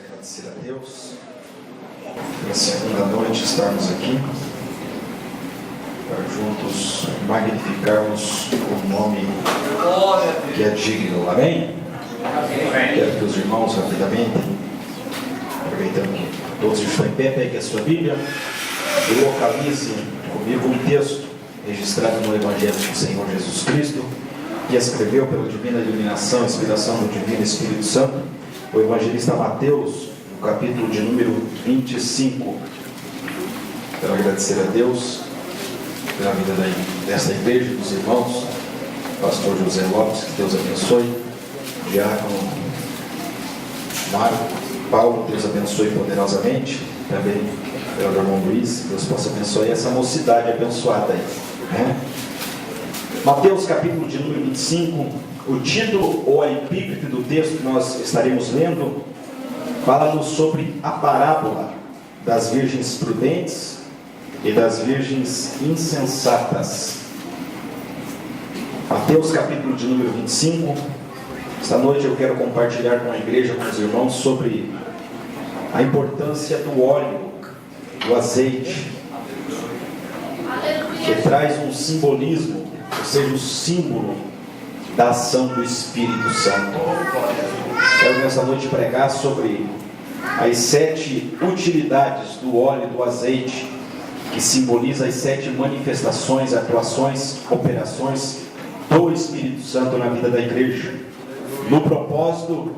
Agradecer a Deus pela segunda noite estarmos aqui para juntos magnificarmos o nome que é digno. Amém? Quero que os irmãos rapidamente, aproveitando que todos estão em pé, peguem a sua Bíblia e localize comigo um texto registrado no Evangelho do Senhor Jesus Cristo, que escreveu pela divina iluminação, inspiração do Divino Espírito Santo, o evangelista Mateus, no capítulo de número 25. Quero agradecer a Deus pela vida desta igreja, dos irmãos, pastor José Lopes, que Deus abençoe, diácono Marco, Paulo, Deus abençoe poderosamente, também pelo irmão Luiz, Deus possa abençoar essa mocidade abençoada aí, né? Mateus capítulo de número 25, o título ou a epígrafe do texto que nós estaremos lendo, fala-nos sobre a parábola das virgens prudentes e das virgens insensatas. Mateus capítulo de número 25, esta noite eu quero compartilhar com a igreja, com os irmãos, sobre a importância do óleo, do azeite, que traz um simbolismo, ou seja, o símbolo da ação do Espírito Santo. Quero nessa noite pregar sobre as 7 utilidades do óleo e do azeite, que simboliza as 7 manifestações, atuações, operações do Espírito Santo na vida da igreja, no propósito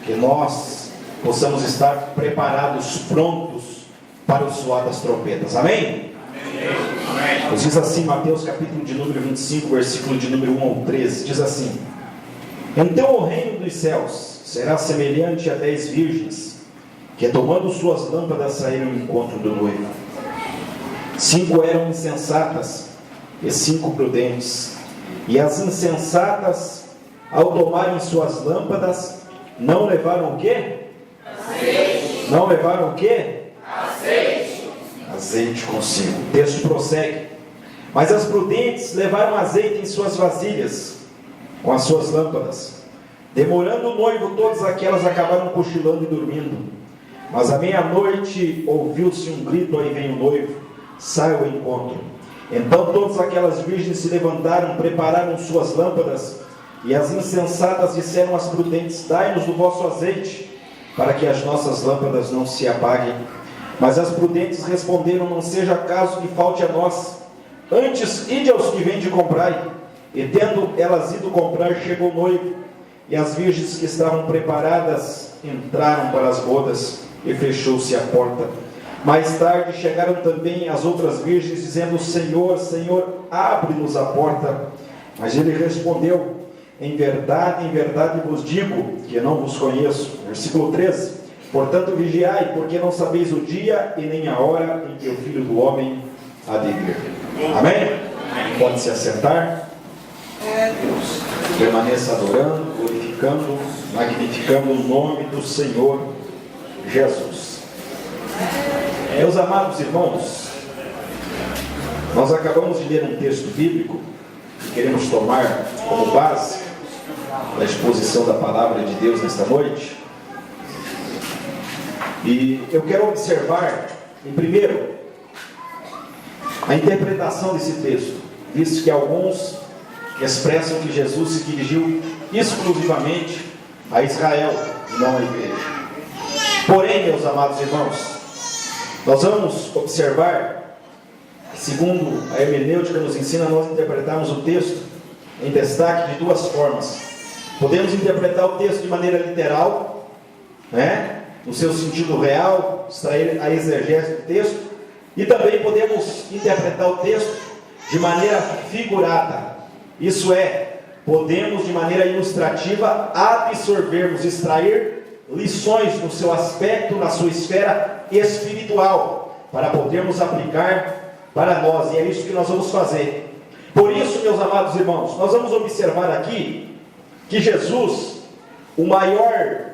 que nós possamos estar preparados, prontos para o soar das trompetas. Amém? Nos diz assim Mateus capítulo de número 25, versículo de número 1 ao 13, diz assim: Então o reino dos céus será semelhante a 10 virgens, que tomando suas lâmpadas saíram ao encontro do noivo. 5 eram insensatas e 5 prudentes. E as insensatas, ao tomarem suas lâmpadas, não levaram o quê? Azeite. Não levaram o quê? Azeite consigo. O texto prossegue: Mas as prudentes levaram azeite em suas vasilhas, com as suas lâmpadas. Demorando o noivo, todas aquelas acabaram cochilando e dormindo. Mas à meia-noite ouviu-se um grito: aí vem o noivo, sai ao encontro. Então todas aquelas virgens se levantaram, prepararam suas lâmpadas. E as insensatas disseram às prudentes: Dai-nos do vosso azeite, para que as nossas lâmpadas não se apaguem. Mas as prudentes responderam: Não seja caso que falte a nós, antes ide aos que vendem e comprai. E tendo elas ido comprar, chegou o noivo, e as virgens que estavam preparadas entraram para as bodas, e fechou-se a porta. Mais tarde chegaram também as outras virgens, dizendo: Senhor, Senhor, abre-nos a porta. Mas ele respondeu: em verdade vos digo que não vos conheço. Versículo 13: Portanto vigiai, porque não sabeis o dia e nem a hora em que o Filho do Homem há de vir. Amém? Pode se assentar. Permaneça adorando, glorificando, magnificando o nome do Senhor Jesus. Meus amados irmãos, nós acabamos de ler um texto bíblico que queremos tomar como base da exposição da palavra de Deus nesta noite. E eu quero observar, em primeiro, a interpretação desse texto, visto que alguns expressam que Jesus se dirigiu exclusivamente a Israel e não à igreja. Porém, meus amados irmãos, nós vamos observar, segundo a hermenêutica nos ensina, nós interpretarmos o texto em destaque de 2 formas. Podemos interpretar o texto de maneira literal, né? No seu sentido real, extrair a exegese do texto, e também podemos interpretar o texto de maneira figurada, isso é, podemos de maneira ilustrativa absorvermos, extrair lições no seu aspecto, na sua esfera espiritual, para podermos aplicar para nós, e é isso que nós vamos fazer. Por isso, meus amados irmãos, nós vamos observar aqui que Jesus, o maior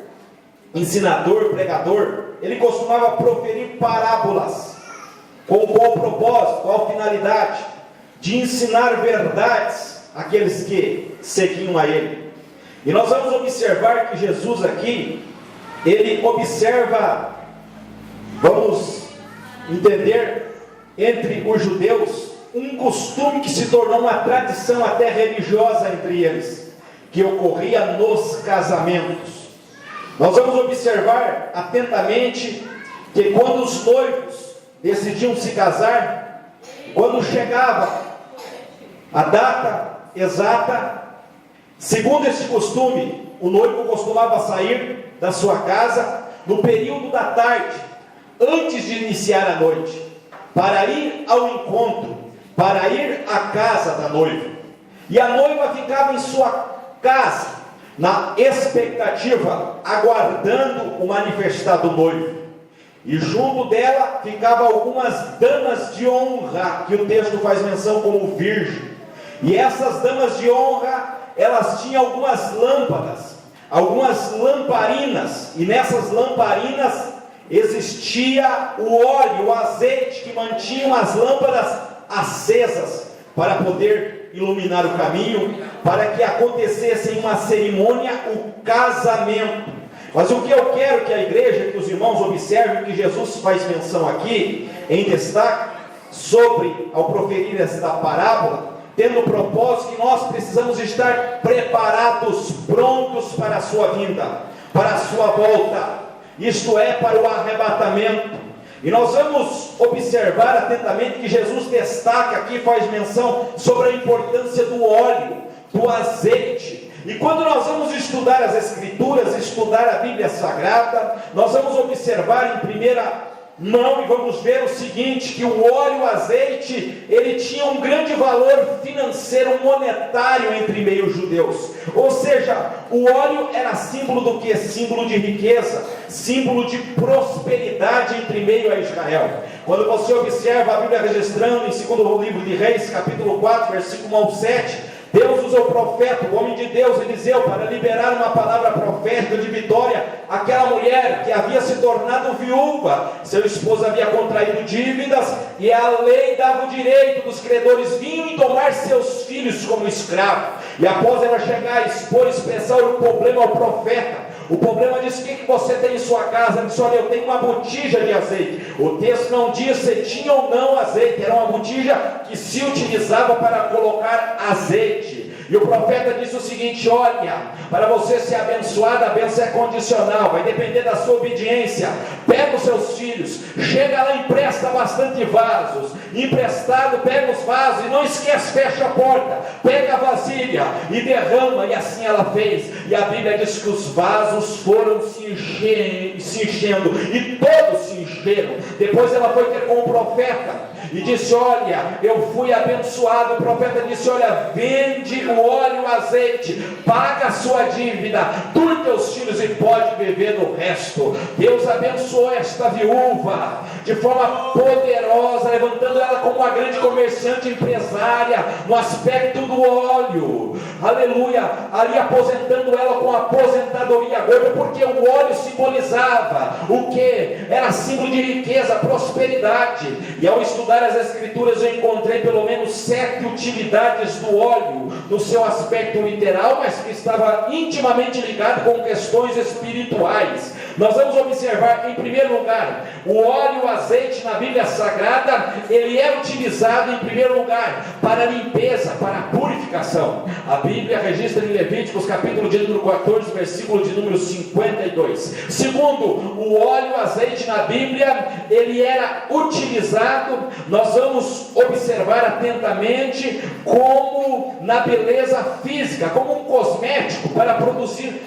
ensinador, pregador, ele costumava proferir parábolas. Com qual propósito, qual finalidade? De ensinar verdades àqueles que seguiam a ele. E nós vamos observar que Jesus aqui, ele observa, vamos entender, entre os judeus, um costume que se tornou uma tradição até religiosa entre eles, que ocorria nos casamentos. Nós vamos observar atentamente que quando os noivos decidiam se casar, quando chegava a data exata, segundo esse costume, o noivo costumava sair da sua casa no período da tarde, antes de iniciar a noite, para ir ao encontro, para ir à casa da noiva. E a noiva ficava em sua casa, na expectativa, aguardando o manifestar do noivo. E junto dela ficavam algumas damas de honra, que o texto faz menção como virgem. E essas damas de honra, elas tinham algumas lâmpadas, algumas lamparinas, e nessas lamparinas existia o óleo, o azeite que mantinham as lâmpadas acesas para poder iluminar o caminho, para que acontecesse em uma cerimônia o casamento. Mas o que eu quero que a igreja, que os irmãos observem, que Jesus faz menção aqui, em destaque, sobre, ao proferir esta parábola, tendo o propósito que nós precisamos estar preparados, prontos para a sua vinda, para a sua volta, isto é, para o arrebatamento. E nós vamos observar atentamente que Jesus destaca aqui, faz menção sobre a importância do óleo, do azeite. E quando nós vamos estudar as Escrituras, estudar a Bíblia Sagrada, nós vamos observar em primeira mão e vamos ver o seguinte, que o óleo, o azeite, ele tinha um grande valor financeiro, monetário entre meio judeus. Ou seja, o óleo era símbolo do que? Símbolo de riqueza, símbolo de prosperidade entre meio a Israel. Quando você observa a Bíblia registrando em 2º livro de Reis, capítulo 4, versículo 1 ao 7, Deus usou o profeta, o homem de Deus, Eliseu, para liberar uma palavra profética de vitória àquela mulher que havia se tornado viúva. Seu esposo havia contraído dívidas e a lei dava o direito dos credores virem e tomar seus filhos como escravos. E após ela chegar a expor, expressar o problema ao profeta, o problema disse: o que você tem em sua casa? Ele disse: olha, eu tenho uma botija de azeite. O texto não diz se tinha ou não azeite, era uma botija que se utilizava para colocar azeite. E o profeta disse o seguinte: olha, para você ser abençoado, a bênção é condicional, vai depender da sua obediência. Pega os seus filhos, chega lá, empresta bastante vasos, emprestado, pega os vasos, e não esquece, fecha a porta, pega a vasilha e derrama. E assim ela fez. E a Bíblia diz que os vasos foram se enchendo, e todos se encheram. Depois ela foi ter com o profeta e disse: olha, eu fui abençoado. O profeta disse: olha, vende o óleo, o azeite, paga a sua dívida, tu e teus filhos, e pode beber do resto. Deus abençoou esta viúva de forma poderosa, levantando ela como uma grande comerciante, empresária no aspecto do óleo, aleluia, ali aposentando ela com aposentadoria gorda, porque o óleo simbolizava o que? Era símbolo de riqueza, prosperidade. E ao estudar as Escrituras, eu encontrei pelo menos 7 utilidades do óleo, no seu aspecto literal, mas que estava intimamente ligado com questões espirituais. Nós vamos observar, em primeiro lugar, o óleo, o azeite na Bíblia Sagrada, ele é utilizado em primeiro lugar para limpeza, para purificação. A Bíblia registra em Levíticos, capítulo de número 14, versículo de número 52. Segundo, o óleo, o azeite na Bíblia, ele era utilizado, nós vamos observar atentamente, como na beleza física, como um cosmético para produzir,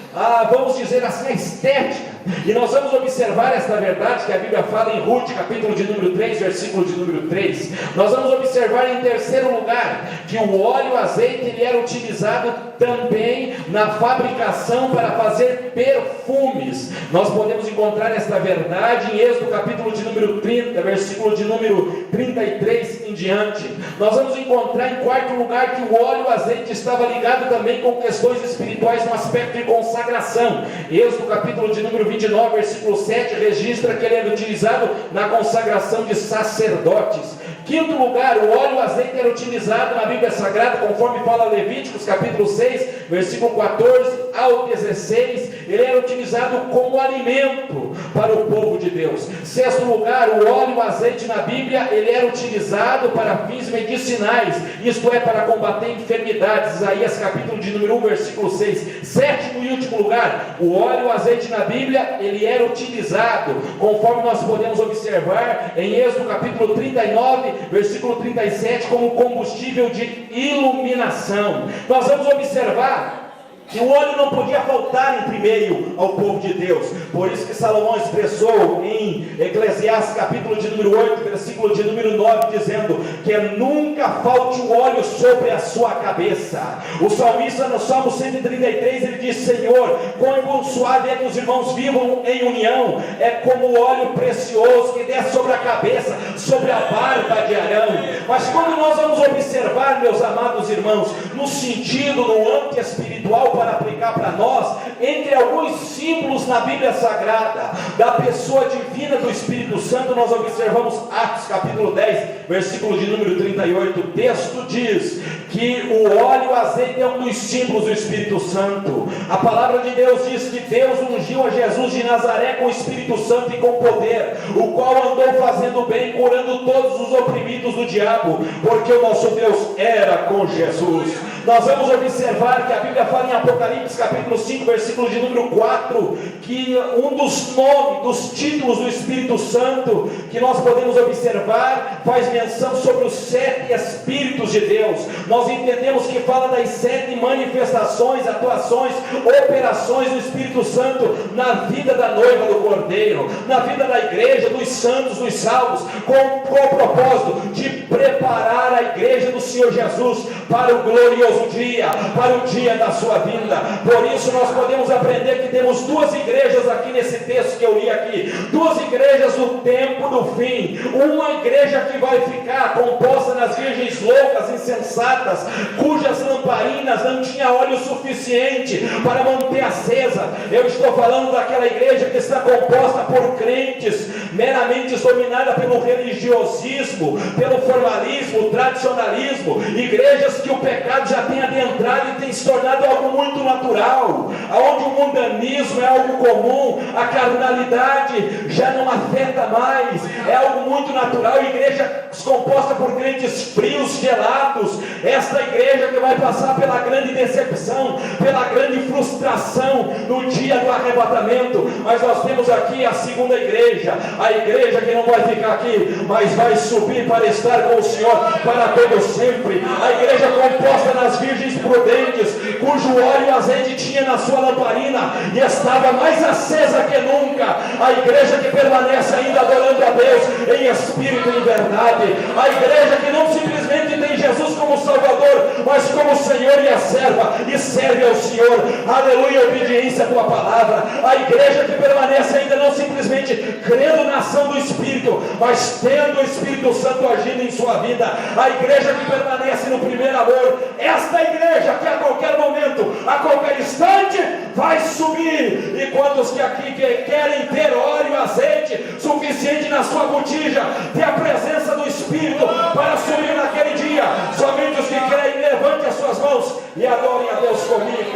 vamos dizer assim, a estética. E nós vamos observar esta verdade que a Bíblia fala em Ruth, capítulo de número 3, versículo de número 3. Nós vamos observar em terceiro lugar, que o óleo, o azeite, ele era utilizado também na fabricação para fazer perfumes. Nós podemos encontrar esta verdade em Êxodo, capítulo de número 30, versículo de número 33 em diante. Nós vamos encontrar em quarto lugar que o óleo, o azeite estava ligado também com questões espirituais no aspecto de consagração. Êxodo, capítulo de número 29, versículo 7, registra que ele era utilizado na consagração de sacerdotes. Quinto lugar, o óleo, o azeite era utilizado na Bíblia Sagrada, conforme fala Levíticos, capítulo 6, versículo 14, ao 16, ele era utilizado como alimento para o povo de Deus. Sexto lugar, o óleo e o azeite na Bíblia, ele era utilizado para fins medicinais, isto é, para combater enfermidades. Isaías capítulo de número 1, versículo 6. Sétimo e último lugar, o óleo e o azeite na Bíblia, ele era utilizado, conforme nós podemos observar em Êxodo capítulo 39, versículo 37, como combustível de iluminação. Nós vamos observar que o óleo não podia faltar entre meio ao povo de Deus. Por isso que Salomão expressou em Eclesiastes capítulo de número 8, versículo de número 9, dizendo que nunca falte o óleo sobre a sua cabeça. O salmista no Salmo 133, ele diz: Senhor, quão suave é que os irmãos vivam em união, é como o óleo precioso que desce sobre a cabeça, sobre a barba de Arão. Mas quando nós vamos observar, meus amados irmãos, no sentido, no âmbito espiritual, para aplicar para nós, entre alguns símbolos na Bíblia Sagrada, da pessoa divina do Espírito Santo, nós observamos Atos capítulo 10, versículo de número 38, o texto diz que o óleo e o azeite é um dos símbolos do Espírito Santo. A palavra de Deus diz que Deus ungiu a Jesus de Nazaré com o Espírito Santo e com poder, o qual andou fazendo bem, curando todos os oprimidos do diabo, porque o nosso Deus era com Jesus. Nós vamos observar que a Bíblia fala em Apocalipse capítulo 5, versículo de número 4, que um dos nomes, dos títulos do Espírito Santo, que nós podemos observar, faz menção sobre os 7 Espíritos de Deus. Nós entendemos que fala das 7 manifestações, atuações, operações do Espírito Santo na vida da noiva do Cordeiro, na vida da igreja, dos santos, dos salvos, com o propósito de preparar a igreja do Senhor Jesus para o glorioso dia, para o dia da sua vinda. Por isso nós podemos aprender que temos 2 igrejas aqui nesse texto que eu li aqui, 2 igrejas do tempo do fim. Uma igreja que vai ficar composta nas virgens loucas, insensatas, cujas lamparinas não tinha óleo suficiente para manter acesa. Eu estou falando daquela igreja que está composta por crentes meramente dominada pelo religiosismo, pelo formalismo, tradicionalismo, igrejas que o pecado já tem adentrado e tem se tornado algo muito natural, aonde o mundanismo é algo comum, a carnalidade já não afeta mais, é algo muito natural. Igreja composta por crentes frios, gelados, esta igreja que vai passar pela grande decepção, pela grande frustração no dia do arrebatamento. Mas nós temos aqui a segunda igreja, a igreja que não vai ficar aqui, mas vai subir para estar com o Senhor para todo sempre. A igreja composta nas virgens prudentes, cujo óleo e azeite tinha na sua lamparina e estava mais acesa que nunca. A igreja que permanece ainda adorando a Deus em espírito e em verdade. A igreja que não simplesmente tem Jesus como Salvador, mas como Senhor e a serva, e serve ao Senhor. Aleluia, obediência à tua palavra. A igreja que permanece ainda não simplesmente crendo na ação do Espírito, mas tendo o Espírito Santo agindo em sua vida. A igreja que permanece no primeiro amor. Esta igreja que a qualquer momento, a qualquer instante, vai subir. E quantos que aqui querem ter óleo e azeite suficiente na sua botija, ter a presença do Espírito para subir naquele dia? Somente os que creem, levante as suas mãos e adorem a Deus comigo.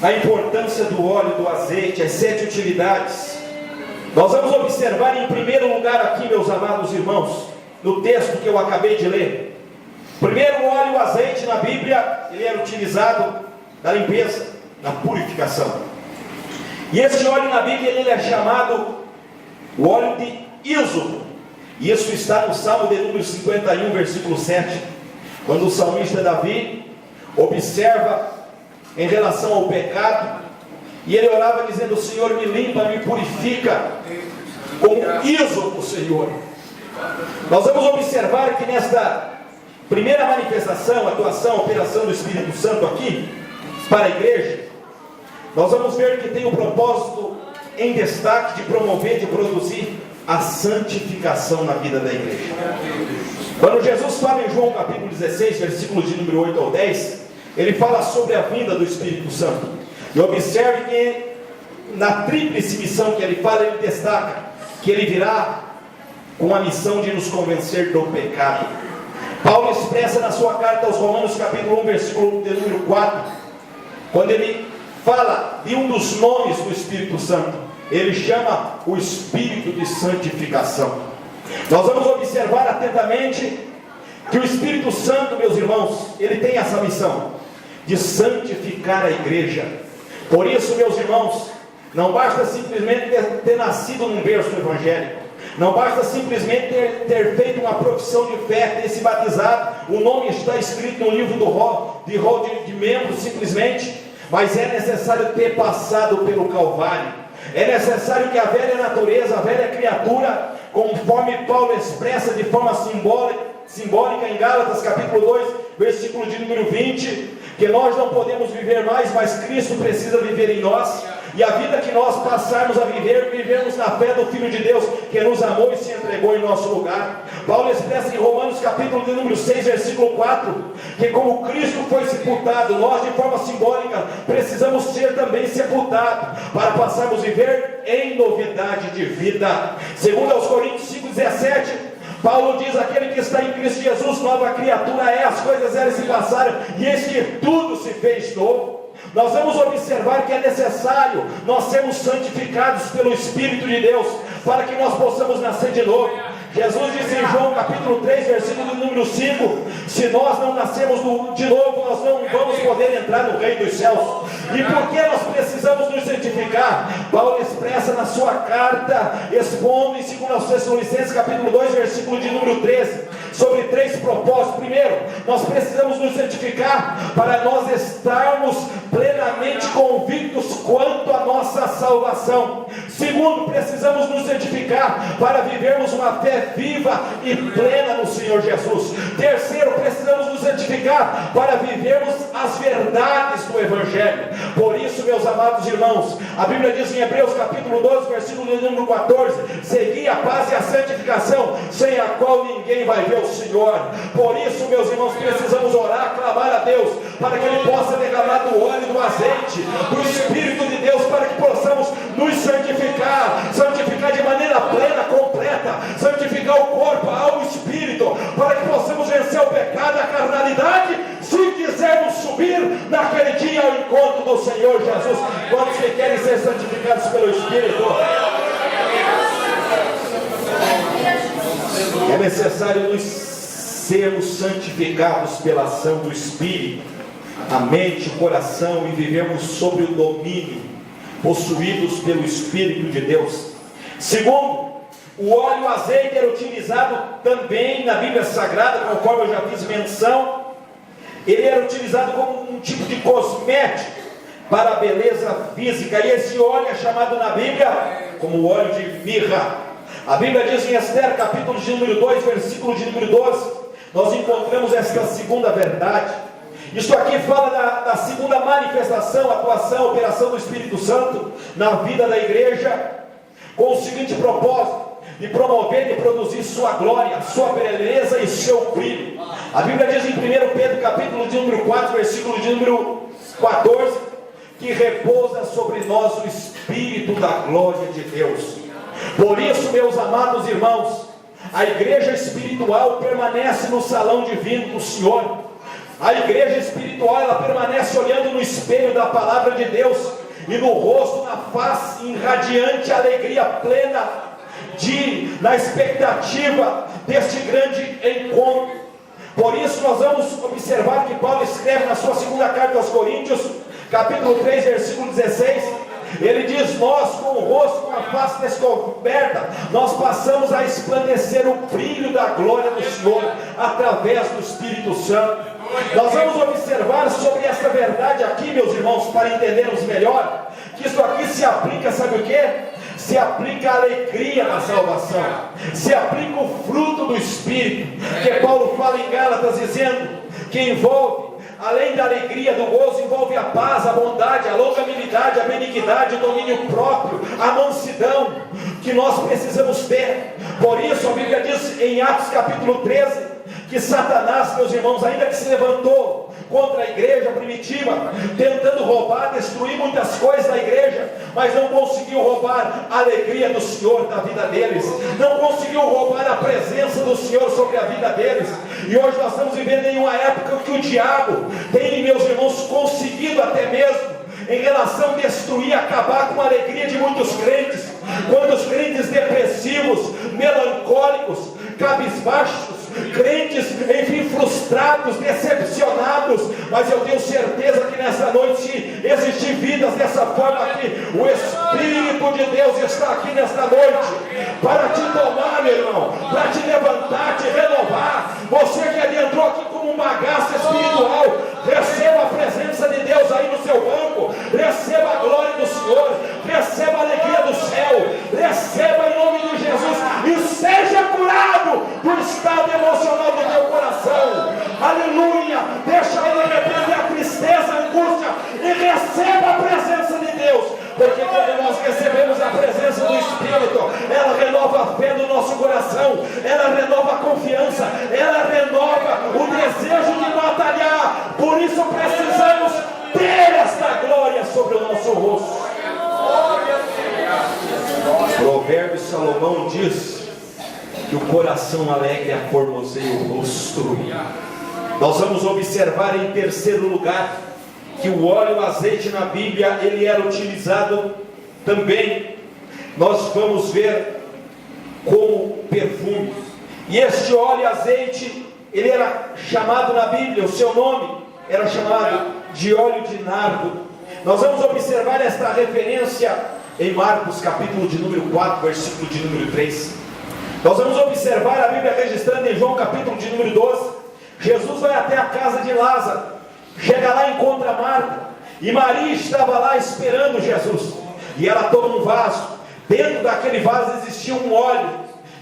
A importância do óleo e do azeite, as 7 utilidades. Nós vamos observar em primeiro lugar aqui, meus amados irmãos, no texto que eu acabei de ler. Primeiro, o óleo e o azeite na Bíblia, ele era utilizado na limpeza, na purificação. E esse óleo na Bíblia, ele é chamado o óleo de ísopo. E isso está no Salmo de número 51, versículo 7, quando o salmista Davi observa em relação ao pecado, e ele orava dizendo: Senhor, me limpa, me purifica com ísopo, Senhor. Nós vamos observar que nesta primeira manifestação, atuação, operação do Espírito Santo aqui, para a igreja, nós vamos ver que tem o propósito em destaque de promover, de produzir a santificação na vida da igreja. Quando Jesus fala em João capítulo 16, versículos de número 8 ao 10, ele fala sobre a vinda do Espírito Santo. E observe que na tríplice missão que ele fala, ele destaca que ele virá com a missão de nos convencer do pecado. Paulo expressa na sua carta aos Romanos, capítulo 1, versículo de número 4, quando ele fala de um dos nomes do Espírito Santo, ele chama o Espírito de santificação. Nós vamos observar atentamente que o Espírito Santo, meus irmãos, ele tem essa missão de santificar a igreja. Por isso, meus irmãos, não basta simplesmente ter nascido num berço evangélico, não basta simplesmente ter feito uma profissão de fé, ter se batizado, o nome está escrito no livro de rol de membros simplesmente, mas é necessário ter passado pelo Calvário, é necessário que a velha natureza, a velha criatura, conforme Paulo expressa de forma simbólica em Gálatas capítulo 2, versículo de número 20, que nós não podemos viver mais, mas Cristo precisa viver em nós, e a vida que nós passarmos a viver, vivemos na fé do Filho de Deus, que nos amou e se entregou em nosso lugar. Paulo expressa em Romanos capítulo de número 6, versículo 4, que como Cristo foi sepultado, nós de forma simbólica precisamos ser também sepultados, para passarmos a viver em novidade de vida. Segundo aos Coríntios 5,17, Paulo diz: aquele que está em Cristo Jesus, nova criatura é, as coisas velhas se passaram, e eis que tudo se fez novo. Nós vamos observar que é necessário nós sermos santificados pelo Espírito de Deus, para que nós possamos nascer de novo. Jesus disse em João capítulo 3, versículo número 5, se nós não nascermos de novo, nós não vamos poder entrar no reino dos céus. E por que nós precisamos nos santificar? Paulo expressa na sua carta, expondo em 2 Tessalonicenses capítulo 2, versículo de número 13, sobre 3 propósitos. Primeiro, nós precisamos nos santificar para nós estarmos plenamente convictos quanto à nossa salvação. Segundo, precisamos nos santificar para vivermos uma fé viva e plena no Senhor Jesus. Terceiro, precisamos nos santificar para vivermos as verdades do Evangelho. Por isso, meus amados irmãos, a Bíblia diz em Hebreus capítulo 12, versículo número 14, segui a paz e a santificação, sem a qual ninguém vai ver o Senhor. Por isso, meus irmãos, precisamos orar, clamar a Deus, para que Ele possa derramar do óleo, do azeite, do Espírito de Deus, para que possamos nos santificar de maneira plena, completa, santificar o corpo, a alma e o espírito, para que possamos vencer o pecado, a carnalidade, se quisermos subir naquele dia ao encontro do Senhor Jesus. Quantos que querem ser santificados pelo Espírito? É necessário nos sermos santificados pela ação do Espírito, a mente, o coração, e vivemos sob o domínio, possuídos pelo Espírito de Deus. Segundo, o óleo e o azeite era utilizado também na Bíblia Sagrada, conforme eu já fiz menção. Ele era utilizado como um tipo de cosmético para a beleza física, e esse óleo é chamado na Bíblia como o óleo de mirra. A Bíblia diz em Esther capítulo de número 2, versículo de número 12, nós encontramos esta segunda verdade. Isso aqui fala da segunda manifestação, atuação, operação do Espírito Santo na vida da igreja, com o seguinte propósito: de promover e produzir sua glória, sua beleza e seu brilho. A Bíblia diz em 1 Pedro capítulo de número 4, versículo de número 14, que repousa sobre nós o Espírito da glória de Deus. Por isso, meus amados irmãos, a igreja espiritual permanece no salão divino do Senhor. A igreja espiritual, ela permanece olhando no espelho da palavra de Deus, e no rosto, na face, irradiante alegria plena, na expectativa deste grande encontro. Por isso nós vamos observar que Paulo escreve na sua segunda carta aos Coríntios, capítulo 3, versículo 16, ele diz: nós com o rosto, com a face descoberta, nós passamos a esplandecer o brilho da glória do Senhor, através do Espírito Santo. Nós vamos observar sobre essa verdade aqui, meus irmãos, para entendermos melhor, que isso aqui se aplica, sabe o que? Se aplica a alegria na salvação, se aplica o fruto do Espírito, que Paulo fala em Gálatas, dizendo que envolve, além da alegria, do gozo, envolve a paz, a bondade, a longanimidade, a benignidade, o domínio próprio, a mansidão, que nós precisamos ter. Por isso a Bíblia diz em Atos capítulo 13, que Satanás, meus irmãos, ainda que se levantou contra a igreja primitiva, tentando roubar, destruir muitas coisas da igreja, mas não conseguiu roubar a alegria do Senhor da vida deles, não conseguiu roubar a presença do Senhor sobre a vida deles. E hoje nós estamos vivendo em uma época que o diabo tem, meus irmãos, conseguido até mesmo em relação a destruir, acabar com a alegria de muitos crentes. Quantos crentes depressivos, melancólicos, cabisbaixos, crentes, enfim, frustrados, decepcionados. Mas eu tenho certeza que nessa noite, se existir vidas dessa forma aqui, o Espírito de Deus está aqui nesta noite para te tomar, meu irmão, para te levantar, te renovar. Você que adentrou aqui como um bagaço espiritual, receba a presença de Deus aí no seu banco, receba a glória do Senhor, receba a alegria do céu, receba em nome de Jesus e seja curado do estado emocional do teu coração. Aleluia! Deixa ele repreender a tristeza, a angústia e receba a presença de Deus, porque quando nós recebemos a presença do Espírito, ela renova a fé do nosso coração, ela renova a confiança, ela renova o desejo de batalhar. Por isso precisamos ter esta glória sobre o nosso rosto. Provérbios, Salomão diz que o coração alegre aformoseia o rosto. Nós vamos observar em terceiro lugar que o óleo e o azeite na Bíblia ele era utilizado também, nós vamos ver, como perfume. E este óleo e azeite ele era chamado na Bíblia, o seu nome era chamado de óleo de nardo. Nós vamos observar esta referência em Marcos capítulo de número 4, versículo de número 3. Nós vamos observar a Bíblia registrando em João capítulo de número 12. Jesus vai até a casa de Lázaro, chega lá e encontra Marta, e Maria estava lá esperando Jesus, e ela toma um vaso. Dentro daquele vaso existia um óleo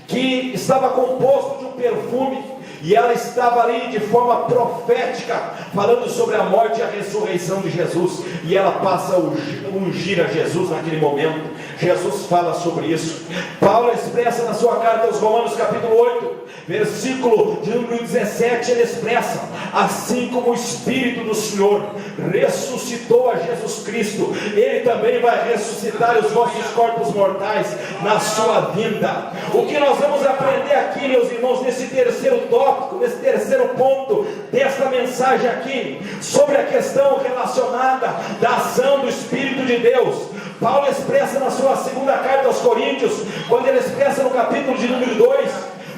que estava composto de um perfume, e ela estava ali de forma profética, falando sobre a morte e a ressurreição de Jesus, e ela passa a ungir a Jesus naquele momento. Jesus fala sobre isso. Paulo expressa na sua carta aos Romanos capítulo 8, versículo de número 17, ele expressa: assim como o Espírito do Senhor ressuscitou a Jesus Cristo, Ele também vai ressuscitar os vossos corpos mortais na sua vinda. O que nós vamos aprender aqui, meus irmãos, nesse terceiro tópico, nesse terceiro ponto desta mensagem aqui, sobre a questão relacionada da ação do Espírito de Deus. Paulo expressa na sua segunda carta aos Coríntios, quando ele expressa no capítulo de número 2,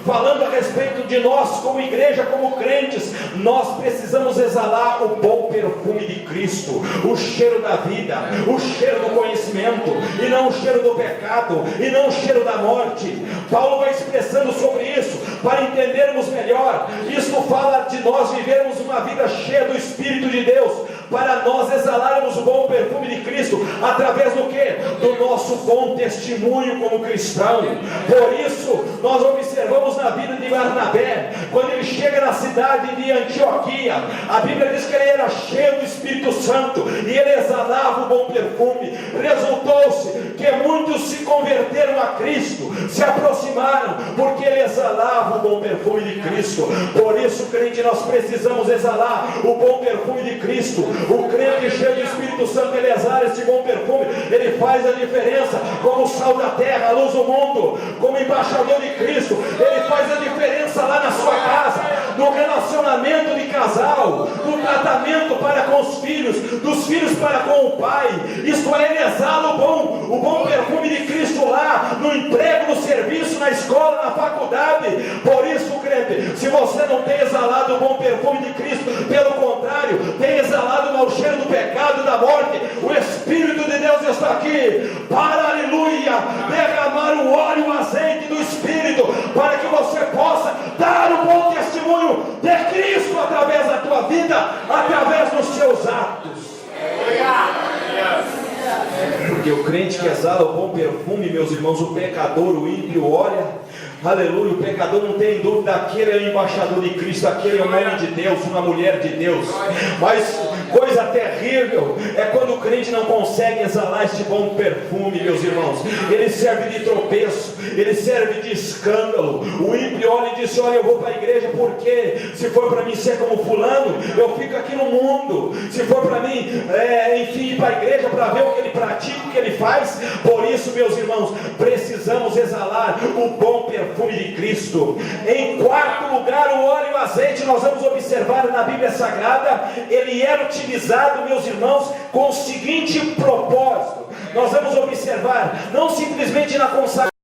falando a respeito de nós como igreja, como crentes, nós precisamos exalar o bom perfume de Cristo, o cheiro da vida, o cheiro do conhecimento, e não o cheiro do pecado, e não o cheiro da morte. Paulo vai expressando sobre isso, para entendermos melhor. Isto fala de nós vivermos uma vida cheia do Espírito de Deus, para nós exalarmos o bom perfume de Cristo, através do que? Do nosso bom testemunho como cristão. Por isso, nós observamos na vida de Barnabé, quando ele chega na cidade de Antioquia, a Bíblia diz que ele era cheio do Espírito Santo, e ele exalava o bom perfume. Resultou-se que muitos se converteram a Cristo, se aproximaram, porque ele exalava o bom perfume de Cristo. Por isso, crente, nós precisamos exalar o bom perfume de Cristo. O crente cheio do Espírito Santo, ele exala esse bom perfume, ele faz a diferença como o sal da terra, a luz do mundo, como embaixador de Cristo. Ele faz a diferença lá na sua casa, no relacionamento de casal, no tratamento para com os filhos, dos filhos para com o pai. Isto é, ele exala o bom perfume de Cristo lá, no emprego, no serviço, na escola, na faculdade. Por isso, crente, se você não tem exalado o bom perfume de Cristo, pelo contrário, tem exalado o mau cheiro do pecado e da morte, o Espírito de Deus está aqui para, aleluia, derramar o óleo e o azeite do Espírito, para que você possa dar o bom testemunho de Cristo através da tua vida, através dos seus atos. Porque o crente que exala o bom perfume, meus irmãos, o pecador, o ímpio, olha, aleluia, o pecador não tem dúvida, aquele é o embaixador de Cristo, aquele é um homem de Deus, uma mulher de Deus. Mas coisa terrível terrível é quando o crente não consegue exalar este bom perfume, meus irmãos. Ele serve de tropeço, ele serve de escândalo. O ímpio olha e diz: olha, eu vou para a igreja porque se for para mim ser como fulano, eu fico aqui no mundo. Se for para mim, enfim, ir para a igreja para ver o que ele pratica, o que ele faz. Por isso, meus irmãos, precisamos exalar o bom perfume de Cristo. Em quarto lugar, o óleo e o azeite, nós vamos observar na Bíblia Sagrada, ele era utilizado, meus irmãos, com o seguinte propósito. Nós vamos observar, não simplesmente na consagração